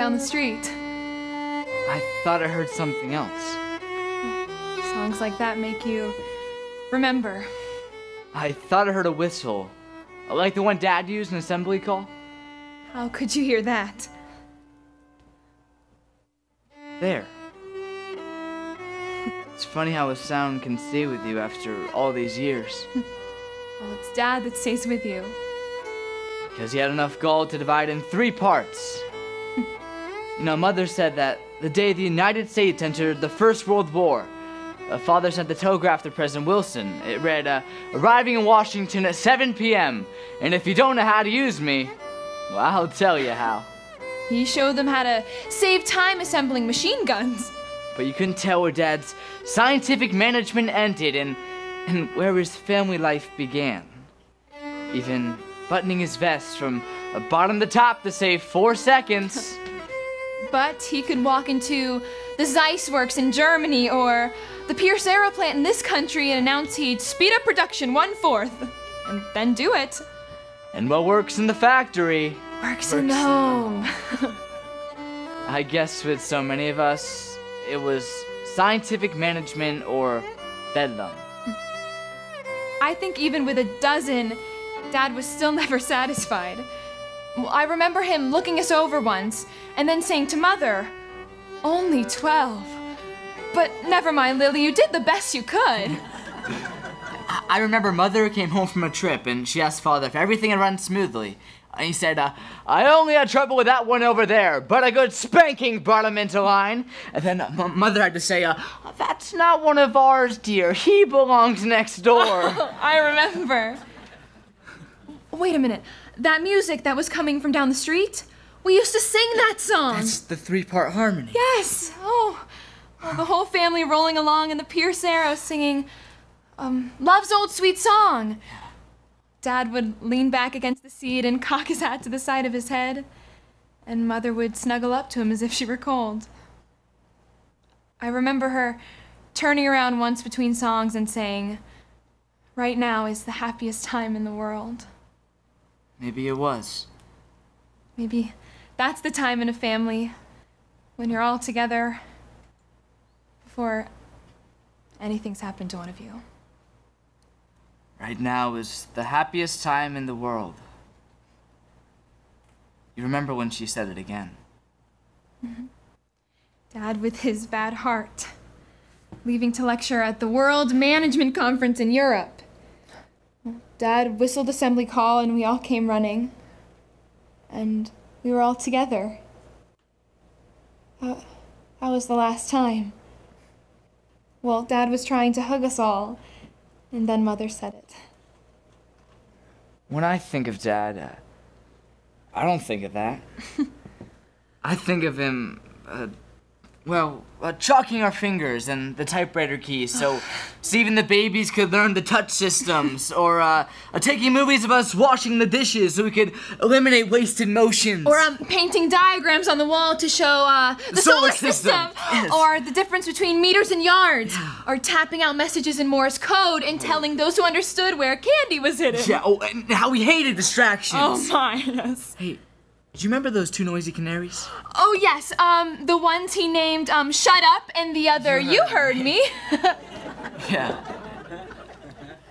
down the street. I thought I heard something else. Songs like that make you remember. I thought I heard a whistle, like the one Dad used in assembly call. How could you hear that? There. It's funny how a sound can stay with you after all these years. Well, it's Dad that stays with you. Because he had enough gall to divide in 3 parts. You know, Mother said that the day the United States entered the First World War, Father sent the telegraph to President Wilson. It read, arriving in Washington at 7 p.m. And if you don't know how to use me, well, I'll tell you how. He showed them how to save time assembling machine guns. But you couldn't tell where Dad's scientific management ended and where his family life began. Even buttoning his vest from bottom to top to save 4 seconds. But he could walk into the Zeiss Works in Germany or the Pierce Aero plant in this country and announce he'd speed up production 1/4, and then do it. And what works in the factory works in the home. I guess with so many of us, it was scientific management or bedlam. I think even with a dozen, Dad was still never satisfied. Well, I remember him looking us over once and then saying to Mother, "Only 12. But never mind, Lily, you did the best you could." I remember Mother came home from a trip and she asked Father if everything had run smoothly. And he said, I only had trouble with that one over there, but a good spanking brought him into line. And then Mother had to say, that's not one of ours, dear. He belongs next door. Oh, I remember. Wait a minute. That music that was coming from down the street? We used to sing that song. That's the 3-part harmony. Yes. Oh, well, the whole family rolling along in the Pierce Aero singing Love's Old Sweet Song. Dad would lean back against the seat and cock his hat to the side of his head, and Mother would snuggle up to him as if she were cold. I remember her turning around once between songs and saying, "Right now is the happiest time in the world." Maybe it was. Maybe that's the time in a family when you're all together before anything's happened to one of you. Right now is the happiest time in the world. You remember when she said it again. Mm-hmm. Dad with his bad heart, leaving to lecture at the World Management Conference in Europe. Dad whistled assembly call and we all came running. And we were all together. That was the last time. Well, Dad was trying to hug us all, and then Mother said it. When I think of Dad, I don't think of that. I think of him, chalking our fingers and the typewriter keys so even the babies could learn the touch systems, or taking movies of us washing the dishes so we could eliminate wasted motions. Or painting diagrams on the wall to show the solar system. Yes. Or the difference between meters and yards. Yeah. Or tapping out messages in Morse code and telling those who understood where candy was hidden. Yeah, and how we hated distractions. Oh my, yes. Hey, do you remember those 2 noisy canaries? Oh yes, the ones he named Shut Up and the other You Heard Me. Yeah.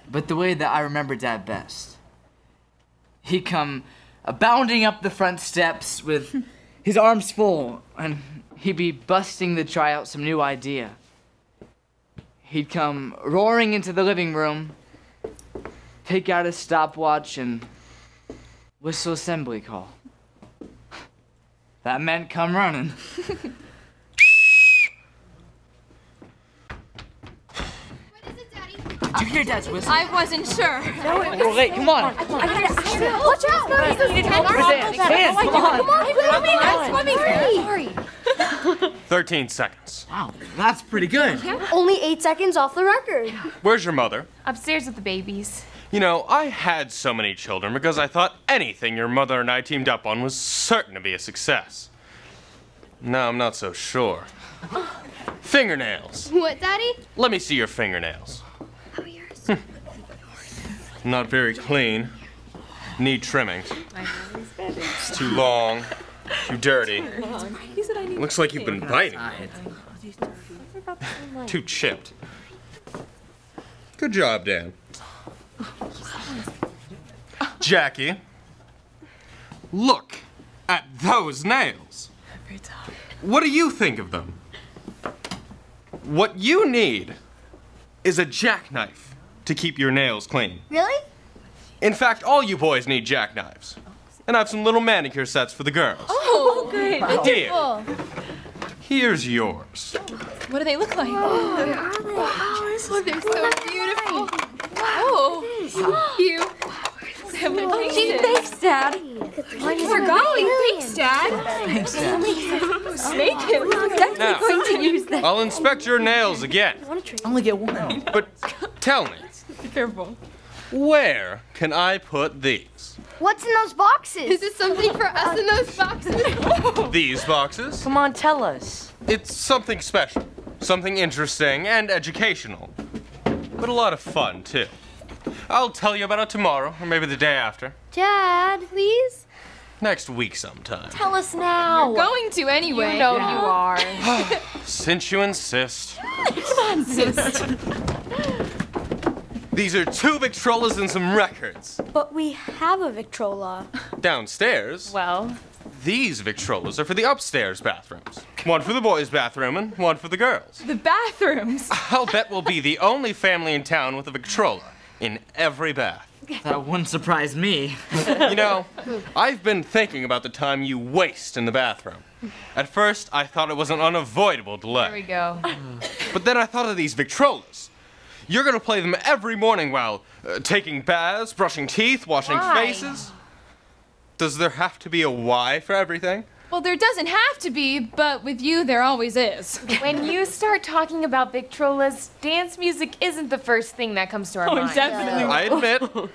But the way that I remember Dad best, he'd come bounding up the front steps with his arms full, and he'd be busting to try out some new idea. He'd come roaring into the living room, take out his stopwatch, and whistle assembly call. That meant come running. What is it, Daddy? Did you hear Dad's whistle? I wasn't sure. Well, wait, come on. Watch out! Come on. Sorry. 13 seconds. Wow, that's pretty good. Only 8 seconds off the record. Where's your mother? Upstairs with the babies. You know, I had so many children because I thought anything your mother and I teamed up on was certain to be a success. Now I'm not so sure. Fingernails. What, Daddy? Let me see your fingernails. How are yours? Not very clean. Need trimming. It's too long. Too dirty. He said I need Looks like you've been biting. Too chipped. Good job, Dan. Jackie, look at those nails. What do you think of them? What you need is a jackknife to keep your nails clean. Really? In fact, all you boys need jackknives. And I have some little manicure sets for the girls. Oh, great. Here. Here's yours. What do they look like? Oh, they're so beautiful. Oh, you. Gee, thanks, Dad. For golly, thanks, Dad. Thanks, Dad. Snake him. Now, Going to use that. I'll inspect your nails again. Only get one. But tell me, Be careful. where can I put these? What's in those boxes? Is this something for us in those boxes? These boxes? Come on, tell us. It's something special, something interesting and educational, but a lot of fun, too. I'll tell you about it tomorrow, or maybe the day after. Dad, please? Next week sometime. Tell us now. You're going to anyway. You know you are. Since you insist. Insist. These are 2 Victrolas and some records. But we have a Victrola. Downstairs, Well, these Victrolas are for the upstairs bathrooms. One for the boys' bathroom and one for the girls. The bathrooms. I'll bet we'll be the only family in town with a Victrola in every bath. That wouldn't surprise me. You know, I've been thinking about the time you waste in the bathroom. At first, I thought it was an unavoidable delay. there we go. But then I thought of these Victrolas. You're gonna play them every morning while taking baths, brushing teeth, washing Why? faces. Does there have to be a why for everything? Well, there doesn't have to be, but with you, there always is. When you start talking about Victrolas, dance music isn't the first thing that comes to our mind. Definitely. I admit,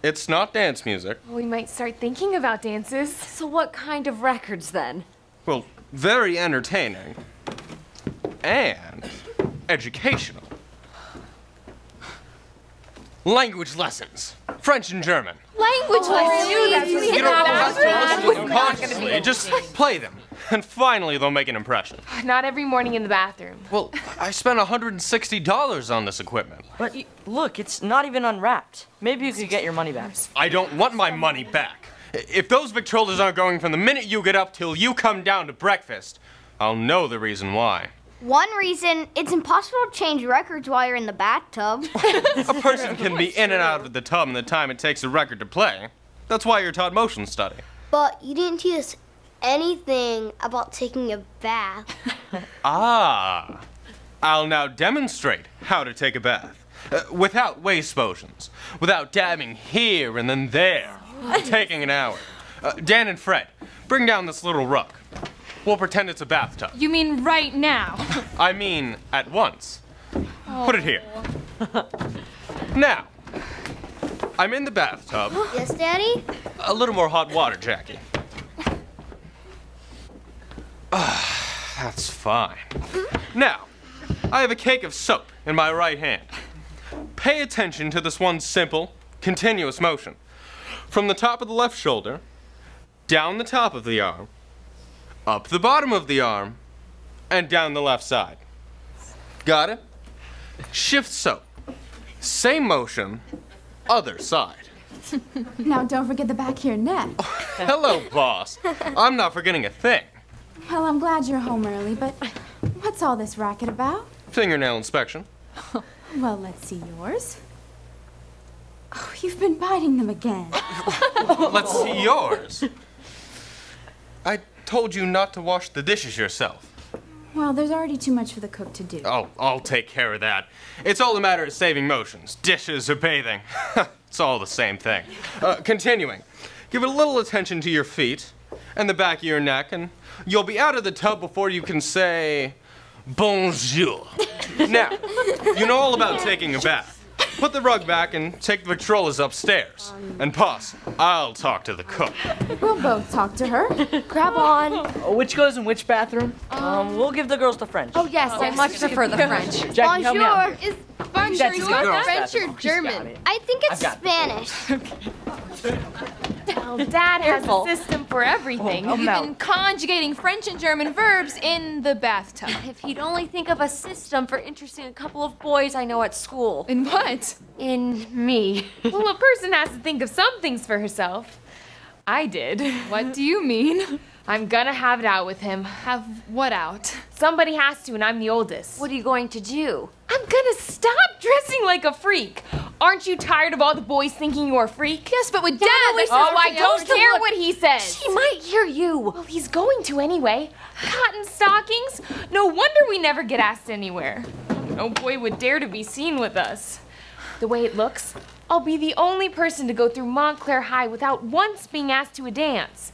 it's not dance music. We might start thinking about dances. So what kind of records then? Well, very entertaining. And educational. Language lessons. French and German. Language lessons. You don't have to listen to them consciously. Just play them. And finally, they'll make an impression. Not every morning in the bathroom. Well, I spent $160 on this equipment. But look, it's not even unwrapped. Maybe you could get your money back. I don't want my money back. If those Victrolas aren't going from the minute you get up till you come down to breakfast, I'll know the reason why. One reason, it's impossible to change records while you're in the bathtub. A person can be in and out of the tub in the time it takes a record to play. That's why you're taught motion study. But you didn't teach us anything about taking a bath. Ah. I'll now demonstrate how to take a bath. Without waste motions. Without dabbing here and then there. Taking an hour. Dan and Fred, bring down this little rug. We'll pretend it's a bathtub. You mean right now? I mean, at once. Put it here. Now, I'm in the bathtub. Yes, Daddy? A little more hot water, Jackie. That's fine. Now, I have a cake of soap in my right hand. Pay attention to this one simple, continuous motion. From the top of the left shoulder, down the top of the arm, up the bottom of the arm, and down the left side. Got it? Shift soap. Same motion, other side. Now don't forget the back of your neck. Hello, boss. I'm not forgetting a thing. Well, I'm glad you're home early, but what's all this racket about? Fingernail inspection. Well, let's see yours. Oh, you've been biting them again. Let's see yours. I told you not to wash the dishes yourself. Well, there's already too much for the cook to do. Oh, I'll take care of that. It's all a matter of saving motions. Dishes or bathing. It's all the same thing. Continuing. Give a little attention to your feet and the back of your neck, and you'll be out of the tub before you can say bonjour. Now, you know all about taking a bath. Put the rug back and take the Victrolas upstairs. And Boss, I'll talk to the cook. We'll both talk to her. Grab on. Which goes in which bathroom? We'll give the girls the French. Oh yes, I much prefer the French. Jackie, help me out. Bonjour. Bonjour, That's you the want girls' French or bathroom. She's got German? it. I think it's I've got Spanish. Well, Dad has a system for everything. You've been conjugating French and German verbs in the bathtub. If he'd only think of a system for interesting a couple of boys I know at school. In what? In me. Well, a person has to think of some things for herself. I did. What do you mean? I'm gonna have it out with him. Have what out? Somebody has to, and I'm the oldest. What are you going to do? I'm gonna stop dressing like a freak. Aren't you tired of all the boys thinking you're a freak? Yes, but with Dad, always that's Oh, I don't care what he says. She might hear you. Well, he's going to anyway. Cotton stockings? No wonder we never get asked anywhere. No boy would dare to be seen with us. The way it looks, I'll be the only person to go through Montclair High without once being asked to a dance.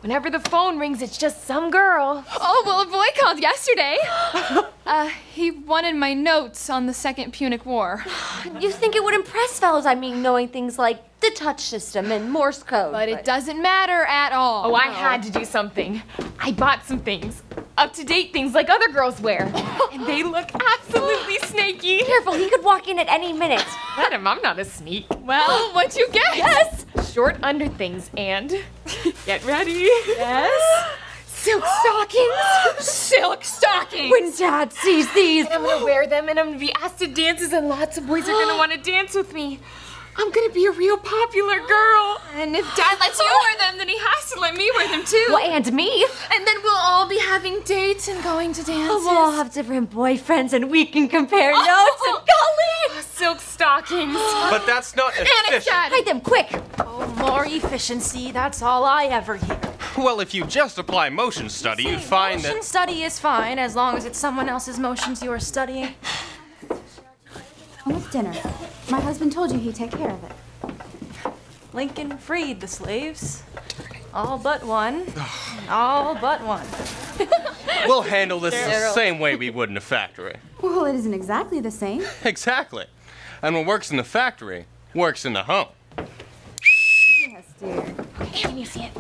Whenever the phone rings, it's just some girl. Oh, well, a boy called yesterday. He wanted my notes on the Second Punic War. You think it would impress fellows, I mean, knowing things like the touch system and Morse code. But it doesn't matter at all. Oh, I had to do something. I bought some things. Up-to-date things like other girls wear. And they look absolutely snaky. Careful, he could walk in at any minute. Let him, I'm not a sneak. Well, what'd you get? Yes! Short under things and... Get ready. Yes? Silk stockings. Silk stockings! When Dad sees these. I'm gonna wear them and I'm gonna be asked to dances and lots of boys are gonna want to dance with me. I'm gonna be a real popular girl. And if Dad lets you wear them, then he has to let me wear them too. Well, and me. And then we'll all be having dates and going to dances. We'll all have different boyfriends and we can compare notes and golly. Silk stockings. But that's not And it's efficient. Dad. Hide them quick. Oh, more efficiency, that's all I ever hear. Well, if you just apply motion study, you'd find Motion that... study is fine as long as it's someone else's motions you are studying. With dinner. My husband told you he'd take care of it. Lincoln freed the slaves. All but one. All but one. We'll handle this the same way we would in a factory. Well, it isn't exactly the same. Exactly. And what works in the factory works in the home. Yes, dear. Can you see it?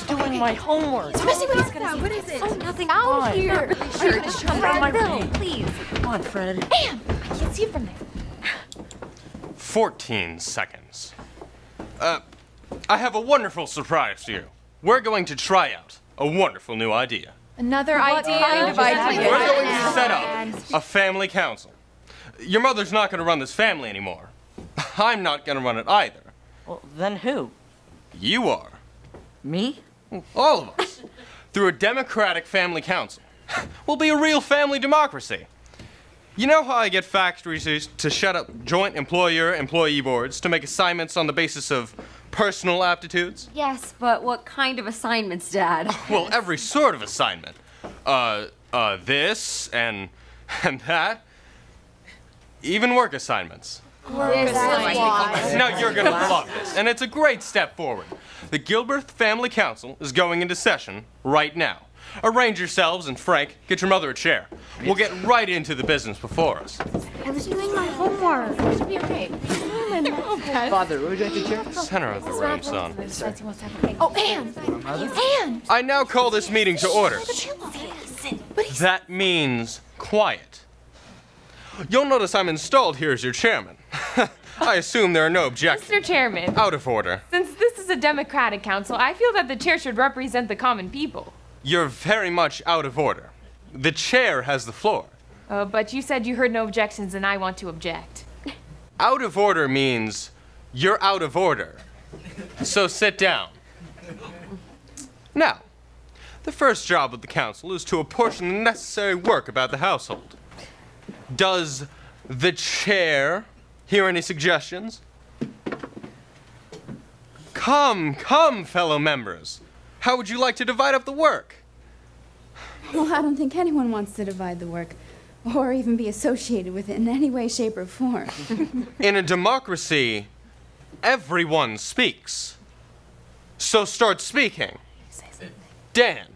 Doing my homework. What is it? Oh, nothing out here. Sure, just come by my Bill, room. please. Come on, Fred. I can't see it from there. 14 seconds. I have a wonderful surprise for you. We're going to try out a wonderful new idea. Another idea. kind of idea? We're going to set up a family council. Your mother's not going to run this family anymore. I'm not going to run it either. Well, then who? You are. Me? All of us. Through a democratic family council. We'll be a real family democracy. You know how I get factories to shut up joint employer-employee boards to make assignments on the basis of personal aptitudes? Yes, but what kind of assignments, Dad? Well, every sort of assignment. This and that. Even work assignments. Now you're gonna love this, and it's a great step forward. The Gilbreth Family Council is going into session right now. Arrange yourselves, and Frank, get your mother a chair. We'll get right into the business before us. I was doing my homework. Be okay. Father, would you like to chair? Center of the room, son. Oh, Anne! I now call this meeting to order. That means quiet. You'll notice I'm installed here as your chairman. I assume there are no objections. Mr. Chairman, Out of order. since this is a democratic council, I feel that the chair should represent the common people. You're very much out of order. The chair has the floor. But you said you heard no objections and I want to object. Out of order means you're out of order. So sit down. Now, the first job of the council is to apportion the necessary work about the household. Does the chair hear any suggestions? Come, fellow members. How would you like to divide up the work? Well, I don't think anyone wants to divide the work, or even be associated with it in any way, shape, or form. In a democracy, everyone speaks. So start speaking. Dan,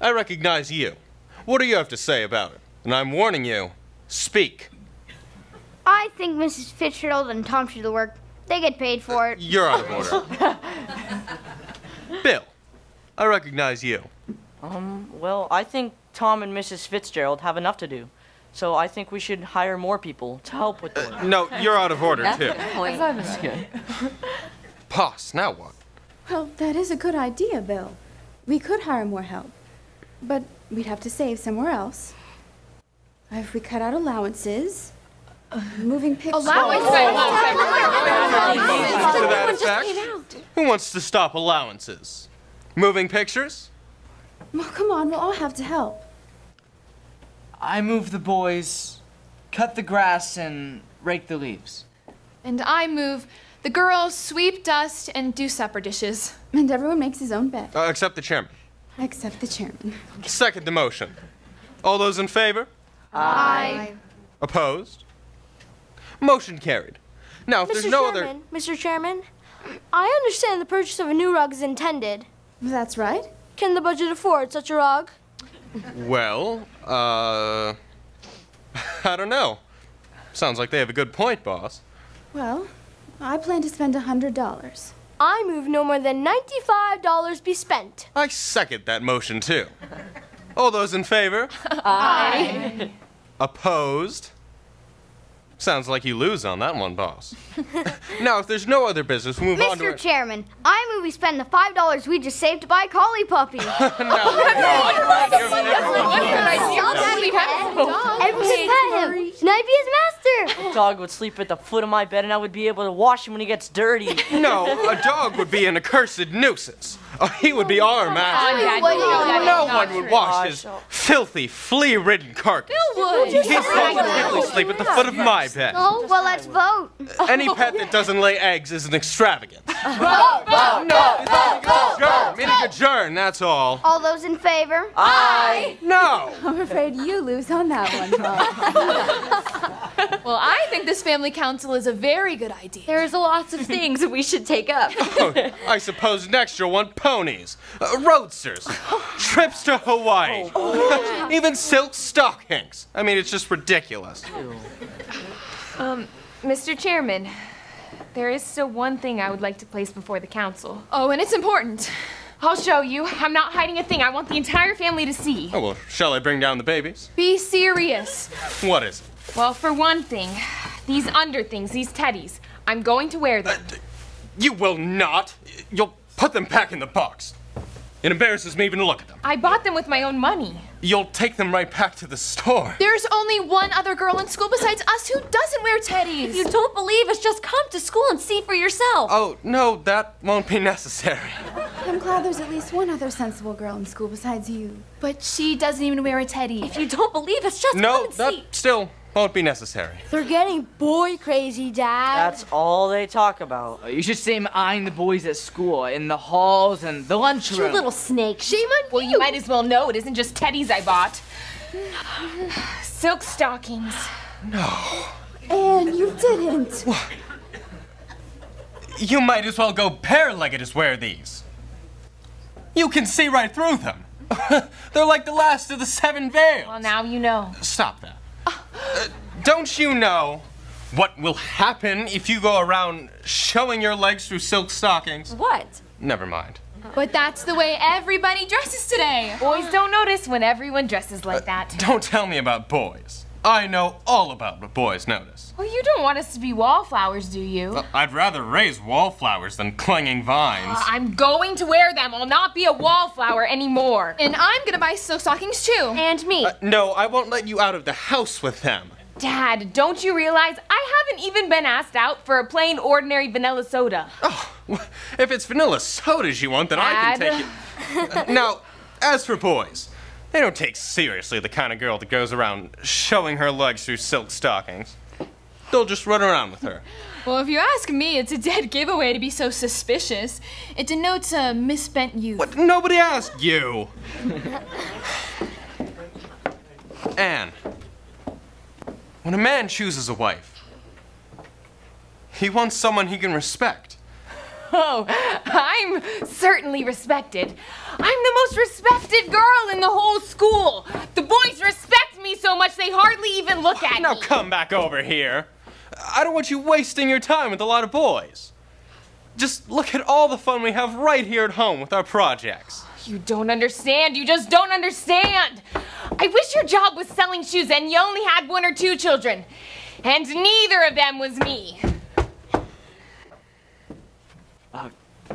I recognize you. What do you have to say about it? And I'm warning you, speak. I think Mrs. Fitzgerald and Tom should do the work. They get paid for it. You're out of order. Bill, I recognize you. Well, I think Tom and Mrs. Fitzgerald have enough to do. So I think we should hire more people to help with the work. No, you're out of order, too. That's good. Boss, now what? Well, that is a good idea, Bill. We could hire more help, but we'd have to save somewhere else. If we cut out allowances, moving pictures... To that effect, who wants to stop allowances? Moving pictures? Well, come on, we'll all have to help. I move the boys, cut the grass, and rake the leaves. And I move the girls, sweep, dust, and do supper dishes. And everyone makes his own bed. Except the chairman. Except the chairman. Second the motion. All those in favor? Aye. Opposed? Motion carried. Now, if there's no other... Mr. Chairman, I understand the purchase of a new rug is intended. That's right. Can the budget afford such a rug? Well, I don't know. Sounds like they have a good point, boss. Well, I plan to spend $100. I move no more than $95 be spent. I second that motion, too. All those in favor? Aye. Opposed? Sounds like you lose on that one, boss. Now, if there's no other business, we'll move on to... Mr. Chairman, I move we spend the $5 we just saved to buy a collie puppy. Everyone should pet him. Can I be his master? The dog would sleep at the foot of my bed and I would be able to wash him when he gets dirty. No, a dog would be an accursed nuisance. He would be our master. No one would wash his filthy, flea-ridden carcass. He'd simply sleep at the foot of my bed. Oh, well, let's vote. Any pet that doesn't lay eggs is an extravagance. Meaning adjourn, that's all. All those in favor? Aye. No. I'm afraid you lose on that one, Bob. Well, I think this family council is a very good idea. There's lots of things we should take up. I suppose next you'll want ponies, roadsters, trips to Hawaii, even silk stockings. I mean, it's just ridiculous. Mr. Chairman, there is still one thing I would like to place before the council. Oh, and it's important. I'll show you. I'm not hiding a thing. I want the entire family to see. Oh, well, shall I bring down the babies? Be serious. What is it? Well, for one thing, these underthings, these teddies, I'm going to wear them. You will not. You'll put them back in the box. It embarrasses me even to look at them. I bought them with my own money. You'll take them right back to the store. There's only one other girl in school besides us who doesn't wear teddies. If you don't believe us, just come to school and see for yourself. Oh, no, that won't be necessary. I'm glad there's at least one other sensible girl in school besides you. But she doesn't even wear a teddy. If you don't believe us, just come No, and that see. still won't be necessary. They're getting boy crazy, Dad. That's all they talk about. You should see him eyeing the boys at school, in the halls and the lunchroom. You little snake. Shame on Well, you might as well know it isn't just teddies I bought. Silk stockings. No. And you didn't. You might as well go bare-legged as wear these. You can see right through them. They're like the last of the 7 veils. Well, now you know. Stop that. Don't you know what will happen if you go around showing your legs through silk stockings? What? Never mind. But that's the way everybody dresses today. Boys don't notice when everyone dresses like that. Don't tell me about boys. I know all about what boys notice. Well, you don't want us to be wallflowers, do you? I'd rather raise wallflowers than clinging vines. I'm going to wear them. I'll not be a wallflower anymore. And I'm gonna buy silk stockings too. And me. No, I won't let you out of the house with them. Dad, don't you realize I haven't even been asked out for a plain, ordinary vanilla soda? Oh, if it's vanilla sodas you want, then I can take it. Now, as for boys, they don't take seriously the kind of girl that goes around showing her legs through silk stockings. They'll just run around with her. Well, if you ask me, it's a dead giveaway to be so suspicious. It denotes a misspent youth. What? Nobody asked you. Anne, when a man chooses a wife, he wants someone he can respect. Oh, I'm certainly respected. I'm the most respected girl in the whole school. The boys respect me so much they hardly even look at Now me. come back over here. I don't want you wasting your time with a lot of boys. Just look at all the fun we have right here at home with our projects. You don't understand. You just don't understand. I wish your job was selling shoes and you only had 1 or 2 children. And neither of them was me.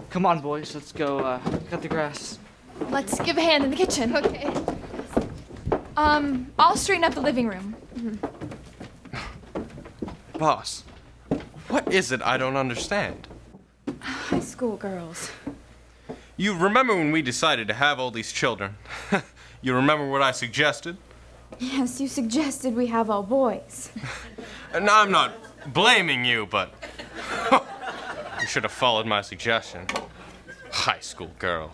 Come on, boys. Let's go cut the grass. Let's give a hand in the kitchen. Okay. I'll straighten up the living room. Boss, what is it I don't understand? High school girls. You remember when we decided to have all these children? You remember what I suggested? Yes, you suggested we have all boys. And I'm not blaming you, but you should have followed my suggestion. High school girls.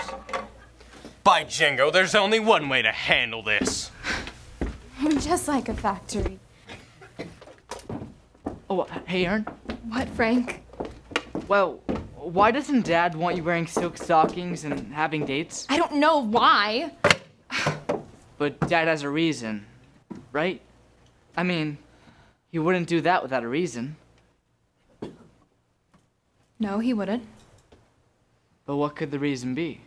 By jingo, there's only one way to handle this. Just like a factory. Oh, hey, Aaron. What, Frank? Well, why doesn't Dad want you wearing silk stockings and having dates? I don't know why. But Dad has a reason, right? I mean, he wouldn't do that without a reason. No, he wouldn't. But what could the reason be?